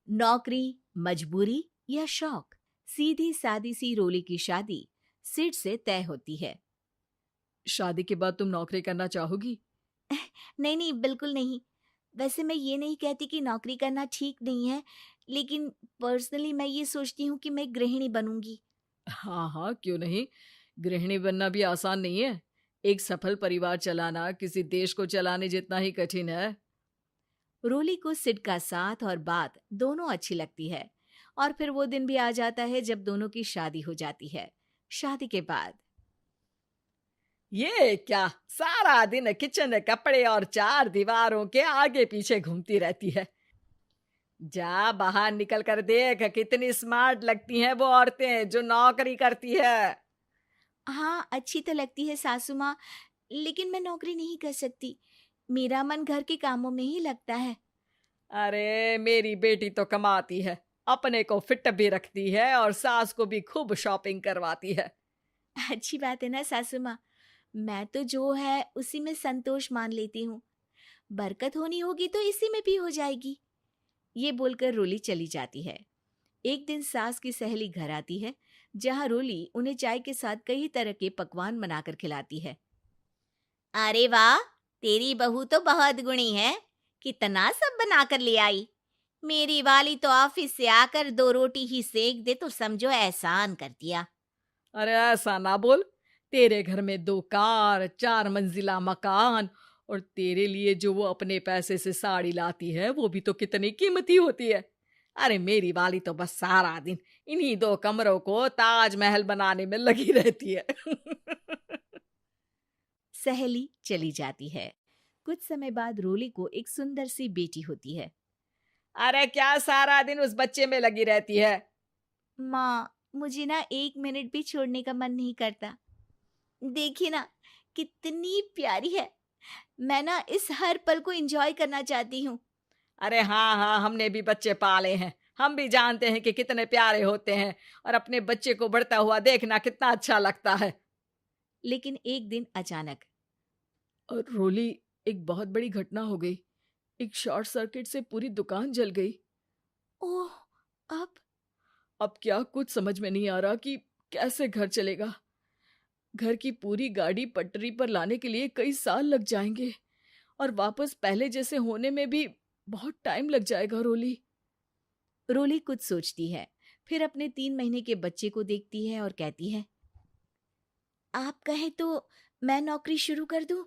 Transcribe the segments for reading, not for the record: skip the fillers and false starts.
नौकरी, मजबूरी या शौक, सीधी सादी सी रोली की शादी सिड से तय होती है। शादी के बाद तुम नौकरी करना चाहोगी? नहीं नहीं, बिल्कुल नहीं। वैसे मैं ये नहीं कहती कि नौकरी करना ठीक नहीं है, लेकिन पर्सनली मैं ये सोचती हूँ कि मैं गृहिणी बनूंगी। हाँ हाँ, क्यों नहीं। गृहिणी बनना भी आसान नहीं है। एक सफल परिवार चलाना किसी देश को चलाने जितना ही कठिन है। रोली को सिड का साथ और बात दोनों अच्छी लगती है, और फिर वो दिन भी आ जाता है जब दोनों की शादी हो जाती है। शादी के बाद ये क्या, सारा दिन किचन कपड़े और चार दीवारों के आगे पीछे घूमती रहती है। जा बाहर निकल कर देख, कितनी स्मार्ट लगती हैं वो औरतें जो नौकरी करती है। हाँ, अच्छी तो लगती है सासू माँ, लेकिन मैं नौकरी नहीं कर सकती। मेरा मन घर के कामों में ही लगता है। अरे मेरी बेटी तो कमाती है, अपने को फिट भी रखती है और सास को भी खूब शॉपिंग करवाती है। अच्छी बात है ना सासू माँ। मैं तो जो है उसी में संतोष मान लेती हूँ। बरकत होनी होगी तो इसी में भी हो जाएगी। ये बोलकर रोली चली जाती है। एक दिन सास की सहेली घर आती है, जहाँ रोली उन्हें चाय के साथ कई तरह के पकवान बनाकर खिलाती है। अरे वाह, तेरी बहू तो बहुत गुणी है। कितना सब बनाकर ले आई। मेरी वाली तो ऑफिस से आकर 2 रोटी ही सेक दे तो समझो एहसान कर दिया। अरे ऐसा ना बोल। तेरे घर में 2 कार, 4 मंजिला मकान, और तेरे लिए जो वो अपने पैसे से साड़ी लाती है वो भी तो कितनी कीमती होती है। अरे मेरी वाली तो बस सारा दिन इन्हीं 2 कमरों को ताजमहल बनाने में लगी रहती है। सहेली चली जाती है। कुछ समय बाद रोली को एक सुंदर सी बेटी होती है। अरे क्या सारा दिन उस बच्चे में लगी रहती है। माँ, मुझे ना 1 मिनट भी छोड़ने का मन नहीं करता। देखिए ना, कितनी प्यारी है। मैं ना इस हर पल को एंजॉय करना चाहती हूँ। अरे हाँ हाँ, हमने भी बच्चे पाले हैं, हम भी जानते हैं कि कितने प्यारे होते हैं, और अपने बच्चे को बढ़ता हुआ देखना कितना अच्छा लगता है। लेकिन एक दिन अचानक और रोली, एक बहुत बड़ी घटना हो गई। एक शॉर्ट सर्किट से पूरी दुकान जल गई। ओह, अब अब क्या कुछ समझ में नहीं आ रहा कि कैसे घर चलेगा। घर की पूरी गाड़ी पटरी पर लाने के लिए कई साल लग जाएंगे, और वापस पहले जैसे होने में भी बहुत टाइम लग जाएगा। रोली रोली कुछ सोचती है, फिर अपने 3 महीने के बच्चे को देखती है और कहती है, आप कहें तो मैं नौकरी शुरू कर दूं?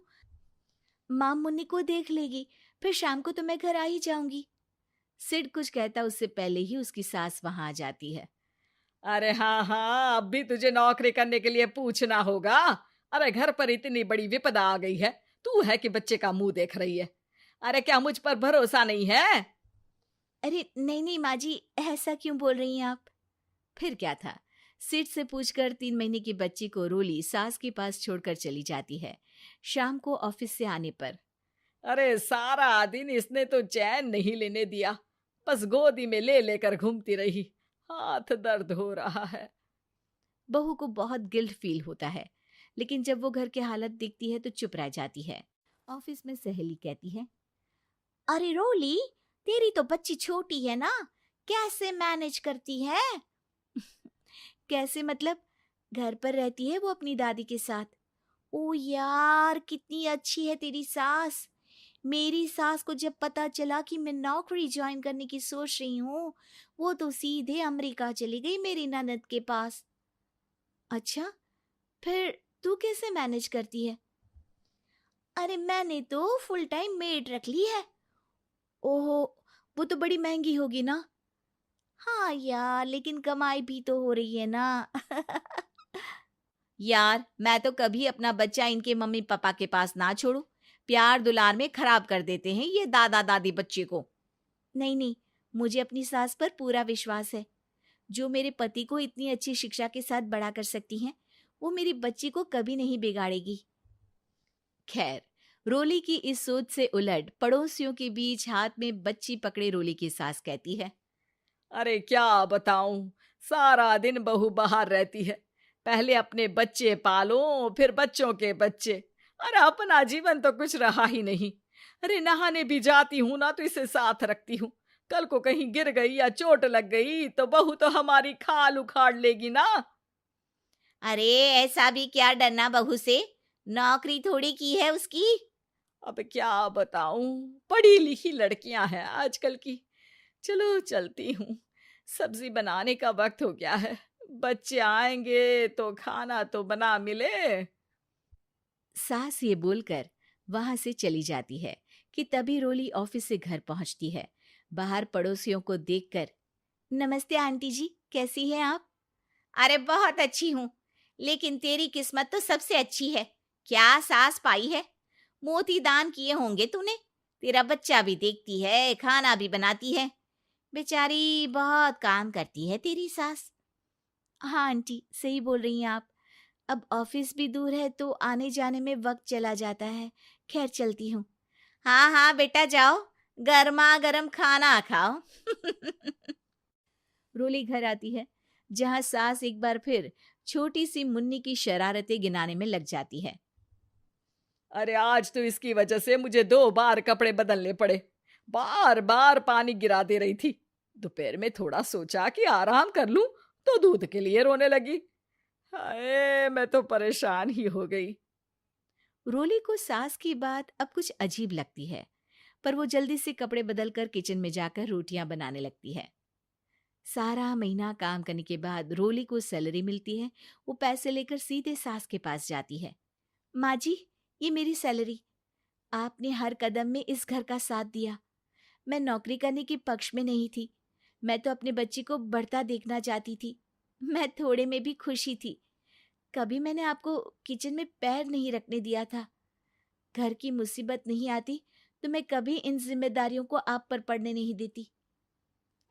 माँ मुन्नी को देख लेगी, फिर शाम को तो मैं घर आ ही जाऊंगी। सिड कुछ कहता उससे पहले ही उसकी सास वहां आ जाती है। अरे हाँ हाँ, अब भी तुझे नौकरी करने के लिए पूछना होगा। अरे घर पर इतनी बड़ी विपदा आ गई है, तू है कि बच्चे का मुंह देख रही है। अरे क्या मुझ पर भरोसा नहीं है? अरे नहीं नहीं माँ जी, ऐसा क्यों बोल रही हैं आप? फिर क्या था, सिड से पूछकर 3 महीने की बच्ची को रोली सास के पास छोड़कर चली जाती है। शाम को ऑफिस से आने पर अरे सारा दिन इसने तो चैन नहीं लेने दिया, बस गोदी में ले लेकर घूमती रही। हाथ दर्द हो रहा है। बहू को बहुत गिल्ट फील होता है, लेकिन जब वो घर की हालत देखती है तो चुप रह जाती है। ऑफिस में सहेली कहती है, अरे रोली, तेरी तो बच्ची छोटी है ना, कैसे मैनेज करती है? कैसे मतलब? घर पर रहती है वो अपनी दादी के साथ। ओ यार, कितनी अच्छी है तेरी सास। मेरी सास को जब पता चला कि मैं नौकरी ज्वाइन करने की सोच रही हूँ, वो तो सीधे अमेरिका चली गई मेरी ननद के पास। अच्छा, फिर तू कैसे मैनेज करती है? अरे मैंने तो फुल टाइम मेड रख ली है। ओहो, वो तो बड़ी महंगी होगी ना? हाँ यार, लेकिन कमाई भी तो हो रही है ना। यार, मैं तो कभी अपना बच्चा इनके मम्मी पापा के पास ना छोड़ू। प्यार दुलार में खराब कर देते हैं ये दादा दादी बच्चे को। नहीं नहीं, मुझे अपनी सास पर पूरा विश्वास है। जो मेरे पति को इतनी अच्छी शिक्षा के साथ बड़ा कर सकती हैं, वो मेरी बच्ची को कभी नहीं बिगाड़ेगी। खैर, रोली की इस सोच से उलट पड़ोसियों के बीच हाथ में बच्ची पकड़े रोली की सास कहती है, अरे क्या बताऊं, सारा दिन बहू बाहर रहती है। पहले अपने बच्चे पालो, फिर बच्चों के बच्चे। अरे अपना जीवन तो कुछ रहा ही नहीं। अरे नहाने भी जाती हूं ना तो इसे साथ रखती हूँ। कल को कहीं गिर गई या चोट लग गई तो बहू तो हमारी खाल उखाड़ लेगी ना। अरे ऐसा भी क्या डरना बहू से, नौकरी थोड़ी की है उसकी। अब क्या बताऊं, पढ़ी लिखी लड़कियां हैं आजकल की। चलो चलती हूँ, सब्जी बनाने का वक्त हो गया है। बच्चे आएंगे तो खाना तो बना मिले। सास ये बोलकर वहां से चली जाती है कि तभी रोली ऑफिस से घर पहुंचती है। बाहर पड़ोसियों को देखकर, नमस्ते आंटी जी, कैसी हैं आप? अरे बहुत अच्छी हूँ, लेकिन तेरी किस्मत तो सबसे अच्छी है। क्या सास पाई है, मोती दान किए होंगे तूने। तेरा बच्चा भी देखती है, खाना भी बनाती है। बेचारी बहुत काम करती है तेरी सास। हाँ आंटी, सही बोल रही हैं आप। अब ऑफिस भी दूर है तो आने जाने में वक्त चला जाता है। खैर चलती हूँ। हाँ हाँ बेटा जाओ, गर्मा गर्म खाना खाओ। रोली घर आती है, जहाँ सास एक बार फिर छोटी सी मुन्नी की शरारतें गिनाने में लग जाती है। अरे आज तो इसकी वजह से मुझे 2 बार कपड़े बदलने पड़े। बार बार पानी गिरा दे रही थी। दोपहर में थोड़ा सोचा कि आराम कर लूं तो दूध के लिए रोने लगी। हाय, मैं तो परेशान ही हो गई। रोली को सास की बात अब कुछ अजीब लगती है, पर वो जल्दी से कपड़े बदलकर किचन में जाकर रोटियां बनाने लगती है। सारा महीना काम करने के बाद रोली को सैलरी मिलती है। वो पैसे लेकर सीधे सास के पास जाती है। माँ जी, ये मेरी सैलरी। आपने हर कदम में इस घर का साथ दिया। मैं नौकरी करने के पक्ष में नहीं थी। मैं तो अपने बच्चे को बढ़ता देखना चाहती थी। मैं थोड़े में भी खुशी थी। कभी मैंने आपको किचन में पैर नहीं रखने दिया था। घर की मुसीबत नहीं आती तो मैं कभी इन जिम्मेदारियों को आप पर पड़ने नहीं देती।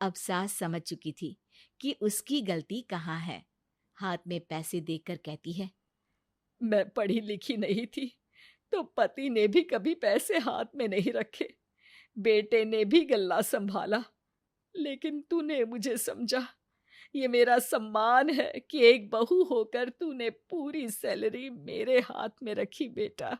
अब सास समझ चुकी थी कि उसकी गलती कहाँ है। हाथ में पैसे देकर कहती है, मैं पढ़ी लिखी नहीं थी तो पति ने भी कभी पैसे हाथ में नहीं रखे। बेटे ने भी गल्ला संभाला, लेकिन तूने मुझे समझा। ये मेरा सम्मान है कि एक बहू होकर तूने पूरी सैलरी मेरे हाथ में रखी बेटा।